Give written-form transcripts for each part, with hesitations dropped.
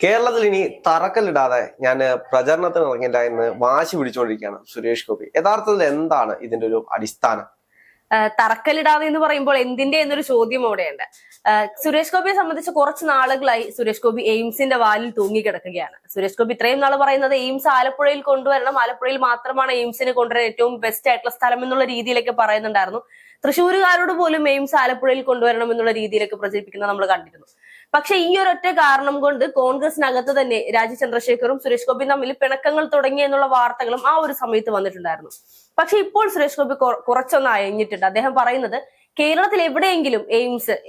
കേരളത്തിൽ ഇനി തറക്കല്ലിടാതെ ഞാൻ പ്രചരണത്തിന് ഇറങ്ങില്ല എന്ന് വാശി പിടിച്ചുകൊണ്ടിരിക്കുകയാണ് സുരേഷ് ഗോപി. യഥാർത്ഥത്തിൽ എന്താണ് ഇതിന്റെ ഒരു അടിസ്ഥാനം? തറക്കല്ലിടാതെ എന്ന് പറയുമ്പോൾ എന്തിന്റെ എന്നൊരു ചോദ്യം അവിടെയുണ്ട്. സുരേഷ് ഗോപിയെ സംബന്ധിച്ച് കുറച്ച് നാളുകളായി സുരേഷ് ഗോപി എയിംസിന്റെ വാലിൽ തൂങ്ങിക്കിടക്കുകയാണ്. സുരേഷ് ഗോപി ഇത്രയും നാൾ പറയുന്നത് എയിംസ് ആലപ്പുഴയിൽ കൊണ്ടുവരണം, ആലപ്പുഴയിൽ മാത്രമാണ് എയിംസിന് കൊണ്ടുവരാൻ ഏറ്റവും ബെസ്റ്റ് ആയിട്ടുള്ള സ്ഥലം എന്നുള്ള രീതിയിലേക്ക് പറയുന്നുണ്ടായിരുന്നു. തൃശ്ശൂരുകാരോട് പോലും എയിംസ് ആലപ്പുഴയിൽ കൊണ്ടുവരണം എന്നുള്ള രീതിയിലേക്ക് പ്രചരിപ്പിക്കുന്നത് നമ്മൾ കണ്ടിരുന്നു. പക്ഷെ ഈ ഒരൊറ്റ കാരണം കൊണ്ട് കോൺഗ്രസിനകത്ത് തന്നെ രാജീവ് ചന്ദ്രശേഖറും സുരേഷ് ഗോപിയും തമ്മിൽ പിണക്കങ്ങൾ തുടങ്ങി എന്നുള്ള വാർത്തകളും ആ ഒരു സമയത്ത് വന്നിട്ടുണ്ടായിരുന്നു. പക്ഷെ ഇപ്പോൾ സുരേഷ് ഗോപി കുറച്ചൊന്ന് അയഞ്ഞിട്ടുണ്ട്. അദ്ദേഹം പറയുന്നത് കേരളത്തിൽ എവിടെയെങ്കിലും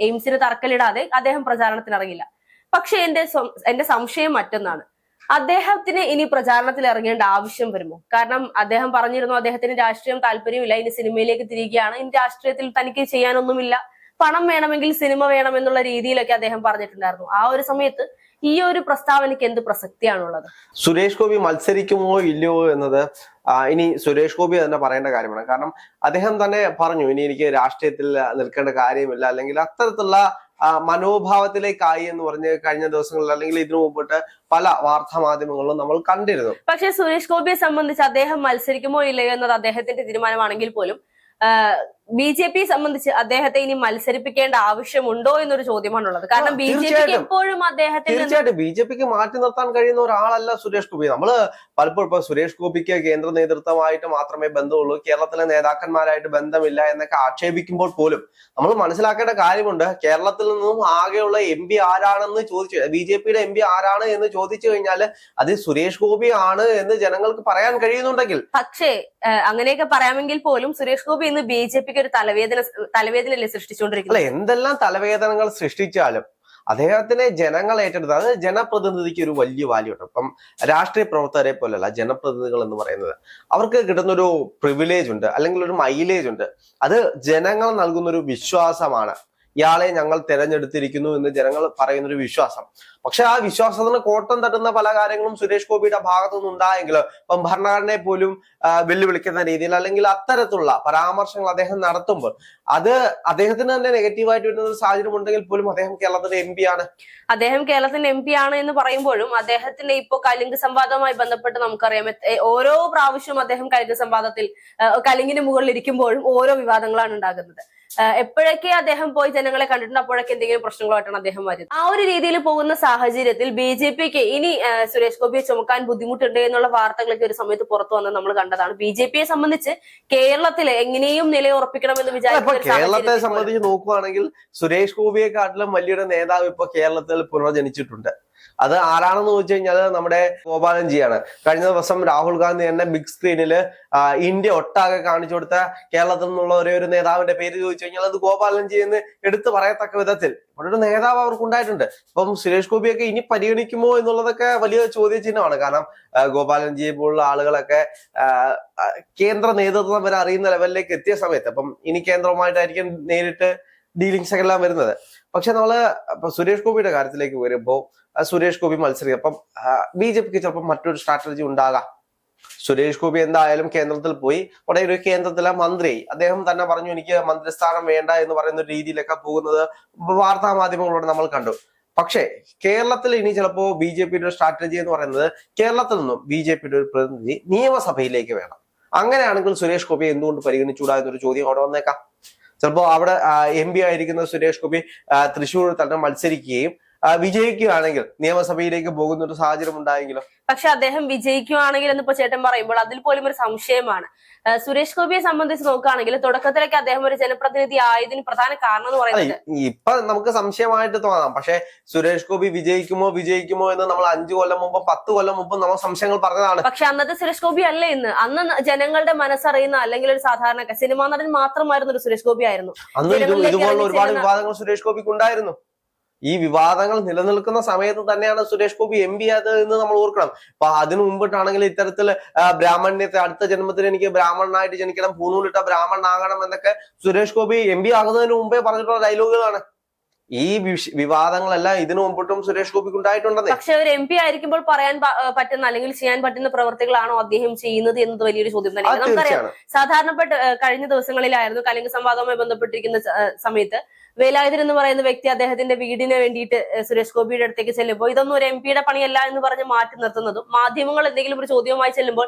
എയിംസിന് തറക്കല്ലിടാതെ അദ്ദേഹം പ്രചാരണത്തിന് ഇറങ്ങില്ല. പക്ഷെ എന്റെ സംശയം മറ്റൊന്നാണ്, അദ്ദേഹത്തിന് ഇനി പ്രചാരണത്തിൽ ഇറങ്ങേണ്ട ആവശ്യം വരുമോ? കാരണം അദ്ദേഹം പറഞ്ഞിരുന്നു അദ്ദേഹത്തിന് രാഷ്ട്രീയം താല്പര്യമില്ല, ഇനി സിനിമയിലേക്ക് തിരികുകയാണ്, ഇനി രാഷ്ട്രീയത്തിൽ തനിക്ക് ചെയ്യാനൊന്നുമില്ല, പണം വേണമെങ്കിൽ സിനിമ വേണം എന്നുള്ള രീതിയിലൊക്കെ അദ്ദേഹം പറഞ്ഞിട്ടുണ്ടായിരുന്നു. ആ ഒരു സമയത്ത് ഈ ഒരു പ്രസ്താവനയ്ക്ക് എന്ത് പ്രസക്തിയാണുള്ളത്? സുരേഷ് ഗോപി മത്സരിക്കുമോ ഇല്ലയോ എന്നത് ഇനി സുരേഷ് ഗോപി തന്നെ പറയേണ്ട കാര്യമാണ്. കാരണം അദ്ദേഹം തന്നെ പറഞ്ഞു, ഇനി എനിക്ക് രാഷ്ട്രീയത്തിൽ നിൽക്കേണ്ട കാര്യമില്ല, അല്ലെങ്കിൽ അത്തരത്തിലുള്ള മനോഭാവത്തിലേക്കായി എന്ന് പറഞ്ഞ് കഴിഞ്ഞ ദിവസങ്ങളിൽ അല്ലെങ്കിൽ ഇതിനു മുമ്പിട്ട് പല വാർത്താ മാധ്യമങ്ങളിലും നമ്മൾ കണ്ടിരുന്നു. പക്ഷെ സുരേഷ് ഗോപിയെ സംബന്ധിച്ച് അദ്ദേഹം മത്സരിക്കുമോ ഇല്ലയോ എന്നത് അദ്ദേഹത്തിന്റെ തീരുമാനമാണെങ്കിൽ പോലും ബി.ജെ.പി സംബന്ധിച്ച് അദ്ദേഹത്തെ ഇനി മത്സരിപ്പിക്കേണ്ട ആവശ്യമുണ്ടോ എന്നൊരു ചോദ്യമാണുള്ളത്. കാരണം ബി.ജെ.പിക്ക് എപ്പോഴും തീർച്ചയായിട്ടും ബി.ജെ.പിക്ക് മാറ്റി നിർത്താൻ കഴിയുന്ന ഒരാളല്ല സുരേഷ് ഗോപി. നമ്മള് പലപ്പോഴും ഇപ്പൊ സുരേഷ് ഗോപിക്ക് കേന്ദ്ര നേതൃത്വമായിട്ട് മാത്രമേ ബന്ധമുള്ളൂ, കേരളത്തിലെ നേതാക്കന്മാരായിട്ട് ബന്ധമില്ല എന്നൊക്കെ ആക്ഷേപിക്കുമ്പോൾ പോലും നമ്മൾ മനസ്സിലാക്കേണ്ട കാര്യമുണ്ട്. കേരളത്തിൽ നിന്നും ആകെയുള്ള MP ആരാണെന്ന് ചോദിച്ചു, ബി.ജെ.പിയുടെ MP ആരാണ് എന്ന് ചോദിച്ചു കഴിഞ്ഞാൽ അത് സുരേഷ് ഗോപി ആണ് എന്ന് ജനങ്ങൾക്ക് പറയാൻ കഴിയുന്നുണ്ടെങ്കിൽ, പക്ഷേ അങ്ങനെയൊക്കെ പറയാമെങ്കിൽ പോലും സുരേഷ് ഗോപി ഇന്ന് ബി.ജെ.പിക്ക് ഒരു തലവേദനയല്ലേ സൃഷ്ടിച്ചുകൊണ്ടിരിക്കുന്നത്? അല്ല, എന്തെല്ലാം തലവേദനകൾ സൃഷ്ടിച്ചാലും അദ്ദേഹത്തിനെ ജനങ്ങൾ ഏറ്റെടുത്ത്, അത് ജനപ്രതിനിധിക്ക് ഒരു വലിയ വാല്യൂ ഉണ്ട്. ഇപ്പം രാഷ്ട്രീയ പ്രവർത്തകരെ പോലെയല്ല ജനപ്രതിനിധികൾ എന്ന് പറയുന്നത്, അവർക്ക് കിട്ടുന്നൊരു പ്രിവിലേജ് ഉണ്ട്, അല്ലെങ്കിൽ ഒരു മൈലേജ് ഉണ്ട്. അത് ജനങ്ങൾ നൽകുന്ന ഒരു വിശ്വാസമാണ്. ഇയാളെ ഞങ്ങൾ തിരഞ്ഞെടുത്തിരിക്കുന്നു എന്ന് ജനങ്ങൾ പറയുന്നൊരു വിശ്വാസം. പക്ഷെ ആ വിശ്വാസത്തിന് കോട്ടം തട്ടുന്ന പല കാര്യങ്ങളും സുരേഷ് ഗോപിയുടെ ഭാഗത്തുനിന്ന് ഉണ്ടായെങ്കിൽ, ഇപ്പം ഭരണഘടനയെ പോലും വെല്ലുവിളിക്കുന്ന രീതിയിൽ അല്ലെങ്കിൽ അത്തരത്തിലുള്ള പരാമർശങ്ങൾ അദ്ദേഹം നടത്തുമ്പോൾ അത് അദ്ദേഹത്തിന് തന്നെ നെഗറ്റീവായിട്ട് വരുന്ന ഒരു സാഹചര്യം ഉണ്ടെങ്കിൽ പോലും അദ്ദേഹം കേരളത്തിന്റെ MP ആണ്. അദ്ദേഹം കേരളത്തിന്റെ MP ആണ് എന്ന് പറയുമ്പോഴും അദ്ദേഹത്തിന്റെ ഇപ്പോ കലിംഗ് സംവാദവുമായി ബന്ധപ്പെട്ട് നമുക്കറിയാം, ഓരോ പ്രാവശ്യവും അദ്ദേഹം കലിംഗ് സംവാദത്തിൽ കലിംഗിന് മുകളിൽ ഇരിക്കുമ്പോഴും ഓരോ വിവാദങ്ങളാണ് ഉണ്ടാകുന്നത്. എപ്പോഴൊക്കെ അദ്ദേഹം പോയി ജനങ്ങളെ കണ്ടിട്ടുണ്ട്, അപ്പോഴൊക്കെ എന്തെങ്കിലും പ്രശ്നങ്ങളായിട്ടാണ് അദ്ദേഹം വരുന്നത്. ആ ഒരു രീതിയിൽ പോകുന്ന സാഹചര്യത്തിൽ ബി.ജെ.പിക്ക് ഇനി സുരേഷ് ഗോപിയെ ചുമക്കാൻ ബുദ്ധിമുട്ടുണ്ട് എന്നുള്ള വാർത്തകളൊക്കെ ഒരു സമയത്ത് പുറത്തു വന്നത് നമ്മൾ കണ്ടതാണ്. ബി.ജെ.പിയെ സംബന്ധിച്ച് കേരളത്തിൽ എങ്ങനെയും നിലയുറപ്പിക്കണമെന്ന് വിചാരിക്കുന്ന കേരളത്തെ സംബന്ധിച്ച് നോക്കുകയാണെങ്കിൽ സുരേഷ് ഗോപിയെക്കാട്ടിലും വലിയൊരു നേതാവ് ഇപ്പൊ കേരളത്തിൽ പുനർജനിച്ചിട്ടുണ്ട്. അത് ആരാണെന്ന് ചോദിച്ചു കഴിഞ്ഞാൽ നമ്മുടെ ഗോപാലൻജിയാണ്. കഴിഞ്ഞ ദിവസം രാഹുൽ ഗാന്ധി തന്നെ ബിഗ് സ്ക്രീനില് ഇന്ത്യ ഒട്ടാകെ കാണിച്ചു കൊടുത്ത കേരളത്തിൽ നിന്നുള്ള ഒരേ ഒരു നേതാവിന്റെ പേര് ചോദിച്ചു കഴിഞ്ഞാൽ അത് ഗോപാലൻജി എന്ന് എടുത്തു പറയത്തക്ക വിധത്തിൽ ഒരു നേതാവ് അവർക്കുണ്ടായിട്ടുണ്ട്. അപ്പം സുരേഷ് ഗോപിയൊക്കെ ഇനി പരിഗണിക്കുമോ എന്നുള്ളതൊക്കെ വലിയ ചോദ്യചിഹ്നമാണ്. കാരണം ഗോപാലൻജിയെ പോലുള്ള ആളുകളൊക്കെ കേന്ദ്ര നേതൃത്വം വരെ അറിയുന്ന ലെവലിലേക്ക് എത്തിയ സമയത്ത് അപ്പം ഇനി കേന്ദ്രവുമായിട്ടായിരിക്കും നേരിട്ട് ഡീലിങ്സ് ഒക്കെ എല്ലാം വരുന്നത്. പക്ഷെ നമ്മള് സുരേഷ് ഗോപിയുടെ കാര്യത്തിലേക്ക് വരുമ്പോൾ സുരേഷ് ഗോപി മത്സരിക്കും. അപ്പം ബി.ജെ.പിക്ക് ചിലപ്പോൾ മറ്റൊരു സ്ട്രാറ്റജി ഉണ്ടാകാം. സുരേഷ് ഗോപി എന്തായാലും കേന്ദ്രത്തിൽ പോയി ഉടനെ ഒരു കേന്ദ്രത്തിലെ മന്ത്രി, അദ്ദേഹം തന്നെ പറഞ്ഞു എനിക്ക് മന്ത്രിസ്ഥാനം വേണ്ട എന്ന് പറയുന്ന ഒരു രീതിയിലൊക്കെ പോകുന്നത് വാർത്താ മാധ്യമങ്ങളോട് നമ്മൾ കണ്ടു. പക്ഷേ കേരളത്തിൽ ഇനി ചിലപ്പോൾ ബി.ജെ.പിയുടെ സ്ട്രാറ്റജി എന്ന് പറയുന്നത് കേരളത്തിൽ നിന്നും ബി.ജെ.പിയുടെ ഒരു പ്രതിനിധി നിയമസഭയിലേക്ക് വേണം. അങ്ങനെയാണെങ്കിൽ സുരേഷ് ഗോപിയെ എന്തുകൊണ്ട് പരിഗണിച്ചുകൂടാ എന്നൊരു ചോദ്യം അവിടെ വന്നേക്കാം. ചിലപ്പോ അവിടെ MP ആയിരിക്കുന്ന സുരേഷ് ഗോപി തൃശ്ശൂർ തന്നെ മത്സരിക്കുകയും വിജയിക്കുകയാണെങ്കിൽ നിയമസഭയിലേക്ക് പോകുന്ന ഒരു സാഹചര്യം ഉണ്ടായെങ്കിലോ? പക്ഷെ അദ്ദേഹം വിജയിക്കുകയാണെങ്കിൽ എന്നിപ്പോ ചേട്ടൻ പറയുമ്പോൾ അതിൽ പോലും ഒരു സംശയമാണ്. സുരേഷ് ഗോപിയെ സംബന്ധിച്ച് നോക്കുകയാണെങ്കിൽ തുടക്കത്തിലേക്ക് അദ്ദേഹം ഒരു ജനപ്രതിനിധി ആയതിന് പ്രധാന കാരണം എന്ന് പറയുന്നത് ഇപ്പൊ നമുക്ക് സംശയമായിട്ട് തോന്നാം. പക്ഷെ സുരേഷ് ഗോപി വിജയിക്കുമോ എന്ന് നമ്മൾ 5 കൊല്ലം മുമ്പ് 10 കൊല്ലം മുമ്പ് നമ്മൾ സംശയങ്ങൾ പറഞ്ഞതാണ്. പക്ഷെ അന്നത്തെ സുരേഷ് ഗോപി അല്ല ഇന്ന്. അന്ന് ജനങ്ങളുടെ മനസ്സറിയുന്ന അല്ലെങ്കിൽ ഒരു സാധാരണ സിനിമാ നടൻ മാത്രമായിരുന്നു ഒരു സുരേഷ് ഗോപി ആയിരുന്നു. അന്ന് ഇതുപോലുള്ള ഒരുപാട് വിവാദങ്ങൾ സുരേഷ് ഗോപിക്ക് ഉണ്ടായിരുന്നു. ഈ വിവാദങ്ങൾ നിലനിൽക്കുന്ന സമയത്ത് തന്നെയാണ് സുരേഷ് ഗോപി MP ആയത് എന്ന് നമ്മൾ ഓർക്കണം. അപ്പൊ അതിനു മുമ്പിട്ടാണെങ്കിൽ ഇത്തരത്തിൽ ബ്രാഹ്മണ്യത്തെ അടുത്ത ജന്മത്തിൽ എനിക്ക് ബ്രാഹ്മണനായിട്ട് ജനിക്കണം, പൂണൂലിട്ട ബ്രാഹ്മണനാകണം എന്നൊക്കെ സുരേഷ് ഗോപി MP ആകുന്നതിന് മുമ്പേ പറഞ്ഞിട്ടുള്ള ഡയലോഗുകളാണ്. ഈ വിവാദങ്ങളെല്ലാം ഇതിനു മുമ്പിട്ടും സുരേഷ് ഗോപിക്ക് ഉണ്ടായിട്ടുണ്ടെന്ന്. പക്ഷെ ഒരു MP ആയിരിക്കുമ്പോൾ പറയാൻ പറ്റുന്ന അല്ലെങ്കിൽ ചെയ്യാൻ പറ്റുന്ന പ്രവർത്തികളാണോ അദ്ദേഹം ചെയ്യുന്നത് എന്നത് വലിയൊരു ചോദ്യം തന്നെയാണ്. നമുക്കറിയാം, സാധാരണപ്പെട്ട കഴിഞ്ഞ ദിവസങ്ങളിലായിരുന്നു കലിംഗ സംവാദവുമായി ബന്ധപ്പെട്ടിരിക്കുന്ന സമയത്ത് വേലായുധൻ എന്ന് പറയുന്ന വ്യക്തി അദ്ദേഹത്തിന്റെ വീടിന് വേണ്ടിയിട്ട് സുരേഷ് ഗോപിയുടെ അടുത്തേക്ക് ചെല്ലുമ്പോൾ ഇതൊന്നും ഒരു MP പണിയല്ല എന്ന് പറഞ്ഞ് മാറ്റി നിർത്തുന്നതും, മാധ്യമങ്ങൾ എന്തെങ്കിലും ഒരു ചോദ്യവുമായി ചെല്ലുമ്പോൾ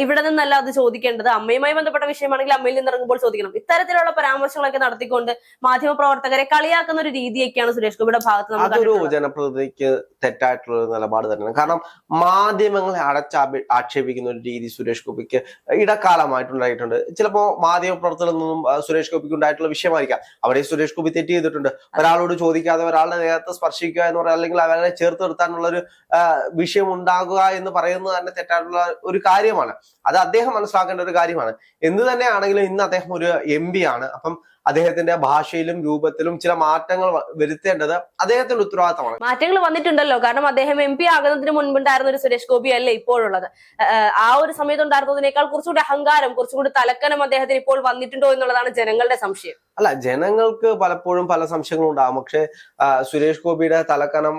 ഇവിടെ നിന്നല്ല അത് ചോദിക്കേണ്ടത്, അമ്മയുമായി ബന്ധപ്പെട്ട വിഷയമാണെങ്കിൽ അമ്മയിൽ നിന്ന് ഇറങ്ങുമ്പോൾ ചോദിക്കണം, ഇത്തരത്തിലുള്ള പരാമർശങ്ങളൊക്കെ നടത്തിക്കൊണ്ട് മാധ്യമ പ്രവർത്തകരെ കളിയാക്കുന്ന ഒരു രീതിയൊക്കെയാണ് സുരേഷ് ഗോപിയുടെ ഭാഗത്ത് നമ്മൾ അതൊരു ജനപ്രതിനിധിക്ക് തെറ്റായിട്ടുള്ള നിലപാട് തന്നെയാണ്. കാരണം മാധ്യമങ്ങളെ ആക്ഷേപിക്കുന്ന ഒരു രീതി സുരേഷ് ഗോപിക്ക് ഇടക്കാലമായിട്ടുണ്ടായിട്ടുണ്ട്. ചിലപ്പോ മാധ്യമ പ്രവർത്തകരിൽ നിന്നും സുരേഷ് ഗോപിക്ക് ഉണ്ടായിട്ടുള്ള വിഷയമായിരിക്കാം. അവിടെ സുരേഷ് ഗോപി തെറ്റ് ചെയ്തിട്ടുണ്ട്. ഒരാളോട് ചോദിക്കാതെ ഒരാളുടെ ദേഹത്ത് സ്പർശിക്കുക എന്ന് പറയുക, അല്ലെങ്കിൽ അവരെ ചേർത്ത് നിർത്താനുള്ള ഒരു വിഷയം ഉണ്ടാകുക എന്ന് പറയുന്നത് തന്നെ തെറ്റായിട്ടുള്ള ഒരു കാര്യമാണ്. അത് അദ്ദേഹം മനസ്സിലാക്കേണ്ട ഒരു കാര്യമാണ്. എന്ത് തന്നെയാണെങ്കിലും ഇന്ന് അദ്ദേഹം ഒരു MP ആണ്. അപ്പം അദ്ദേഹത്തിന്റെ ഭാഷയിലും രൂപത്തിലും ചില മാറ്റങ്ങൾ വരുത്തേണ്ടത് അദ്ദേഹത്തിന്റെ ഉത്തരവാദിത്തമാണ്. മാറ്റങ്ങൾ വന്നിട്ടുണ്ടല്ലോ. കാരണം അദ്ദേഹം MP ആകുന്നതിന് മുൻപുണ്ടായിരുന്ന ഒരു സുരേഷ് ഗോപി അല്ലേ ഇപ്പോഴുള്ളത്. ആ ഒരു സമയത്ത് ഉണ്ടായിരുന്നതിനേക്കാൾ കുറച്ചുകൂടി അഹങ്കാരം, കുറച്ചുകൂടി തലക്കനം അദ്ദേഹത്തിന് ഇപ്പോൾ വന്നിട്ടുണ്ടോ എന്നുള്ളതാണ് ജനങ്ങളുടെ സംശയം. അല്ല, ജനങ്ങൾക്ക് പലപ്പോഴും പല സംശയങ്ങളും ഉണ്ടാകും. പക്ഷെ സുരേഷ് ഗോപിയുടെ തലക്കനം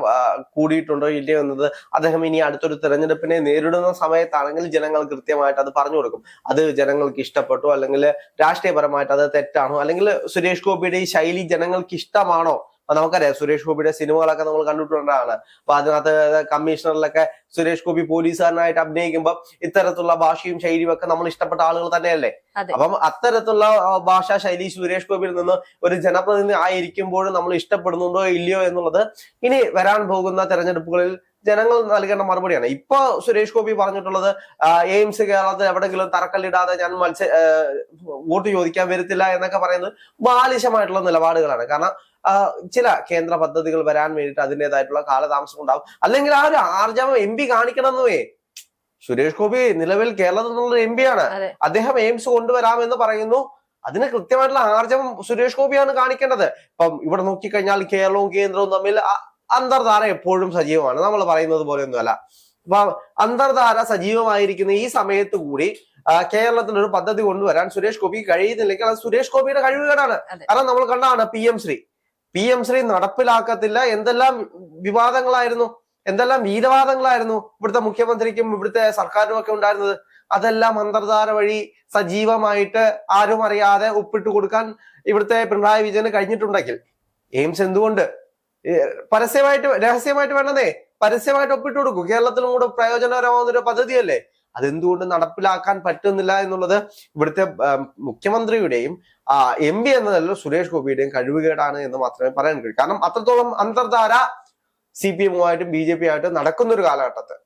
കൂടിയിട്ടുണ്ടോ ഇല്ലയോ എന്നത് അദ്ദേഹം ഇനി അടുത്തൊരു തെരഞ്ഞെടുപ്പിനെ നേരിടുന്ന സമയത്താണെങ്കിൽ ജനങ്ങൾ കൃത്യമായിട്ട് അത് പറഞ്ഞു കൊടുക്കും. അത് ജനങ്ങൾക്ക് ഇഷ്ടപ്പെട്ടോ അല്ലെങ്കിൽ രാഷ്ട്രീയപരമായിട്ട് അത് തെറ്റാണോ, അല്ലെങ്കിൽ സുരേഷ് ഗോപിയുടെ ഈ ശൈലി ജനങ്ങൾക്ക് ഇഷ്ടമാണോ. നമുക്കറിയാം, സുരേഷ് ഗോപിയുടെ സിനിമകളൊക്കെ നമ്മൾ കണ്ടിട്ടുള്ളതാണ്. അപ്പൊ അതിനകത്ത് കമ്മീഷണറിലൊക്കെ സുരേഷ് ഗോപി പോലീസുകാരനായിട്ട് അഭിനയിക്കുമ്പോൾ ഇത്തരത്തിലുള്ള ഭാഷയും ശൈലിയും ഒക്കെ നമ്മൾ ഇഷ്ടപ്പെട്ട ആളുകൾ തന്നെയല്ലേ. അപ്പം അത്തരത്തിലുള്ള ഭാഷാ ശൈലി സുരേഷ് ഗോപിയിൽ നിന്ന് ഒരു ജനപ്രതിനിധി ആയിരിക്കുമ്പോഴും നമ്മൾ ഇഷ്ടപ്പെടുന്നുണ്ടോ ഇല്ലയോ എന്നുള്ളത് ഇനി വരാൻ പോകുന്ന തെരഞ്ഞെടുപ്പുകളിൽ ജനങ്ങൾ നൽകേണ്ട മറുപടിയാണ്. ഇപ്പൊ സുരേഷ് ഗോപി പറഞ്ഞിട്ടുള്ളത് എയിംസ് കേരളത്തിൽ എവിടെങ്കിലും തറക്കല്ലിടാതെ ഞാൻ വോട്ട് ചോദിക്കാൻ വരത്തില്ല എന്നൊക്കെ പറയുന്നത് ബാലിശമായിട്ടുള്ള നിലപാടുകളാണ്. കാരണം ചില കേന്ദ്ര പദ്ധതികൾ വരാൻ വേണ്ടിയിട്ട് അതിൻ്റെതായിട്ടുള്ള കാലതാമസം ഉണ്ടാവും. അല്ലെങ്കിൽ ആ ഒരു ആർജവം MP കാണിക്കണമെന്നേ. സുരേഷ് ഗോപി നിലവിൽ കേരളത്തിൽ നിന്നുള്ള MP ആണ്. അദ്ദേഹം എയിംസ് കൊണ്ടുവരാമെന്ന് പറയുന്നു. അതിന് കൃത്യമായിട്ടുള്ള ആർജവം സുരേഷ് ഗോപിയാണ് കാണിക്കേണ്ടത്. ഇപ്പം ഇവിടെ നോക്കിക്കഴിഞ്ഞാൽ കേരളവും കേന്ദ്രവും തമ്മിൽ അന്തർധാര എപ്പോഴും സജീവമാണ്. നമ്മൾ പറയുന്നത് പോലെയൊന്നുമല്ല. അപ്പൊ അന്തർധാര സജീവമായിരിക്കുന്ന ഈ സമയത്ത് കൂടി കേരളത്തിൽ ഒരു പദ്ധതി കൊണ്ടുവരാൻ സുരേഷ് ഗോപി കഴിയുന്നില്ലെങ്കിൽ അത് സുരേഷ് ഗോപിയുടെ കഴിവുകേടാണ്. കാരണം നമ്മൾ കണ്ടാണ് PM ശ്രീ നടപ്പിലാക്കത്തില്ല. എന്തെല്ലാം വിവാദങ്ങളായിരുന്നു, എന്തെല്ലാം വീരവാദങ്ങളായിരുന്നു ഇവിടുത്തെ മുഖ്യമന്ത്രിക്കും ഇവിടുത്തെ സർക്കാരിനും ഒക്കെ ഉണ്ടായിരുന്നത്. അതെല്ലാം അന്തർധാര വഴി സജീവമായിട്ട് ആരും അറിയാതെ ഒപ്പിട്ട് കൊടുക്കാൻ ഇവിടുത്തെ പിണറായി വിജയന് കഴിഞ്ഞിട്ടുണ്ടെങ്കിൽ എയിംസ് എന്തുകൊണ്ട് പരസ്യമായിട്ട് രഹസ്യമായിട്ട് വേണ്ടതേ പരസ്യമായിട്ട് ഒപ്പിട്ട് കൊടുക്കും. കേരളത്തിലും കൂടെ പ്രയോജനകരമാവുന്ന ഒരു പദ്ധതിയല്ലേ. അതെന്തുകൊണ്ട് നടപ്പിലാക്കാൻ പറ്റുന്നില്ല എന്നുള്ളത് ഇവിടുത്തെ മുഖ്യമന്ത്രിയുടെയും MP എന്നതല്ല സുരേഷ് ഗോപിയുടെയും കഴിവുകേടാണ് എന്ന് മാത്രമേ പറയാൻ കഴിയൂ. കാരണം അത്രത്തോളം അന്തർധാര CPM-ഉമായിട്ടും BJP ആയിട്ടും നടക്കുന്ന ഒരു കാലഘട്ടത്ത്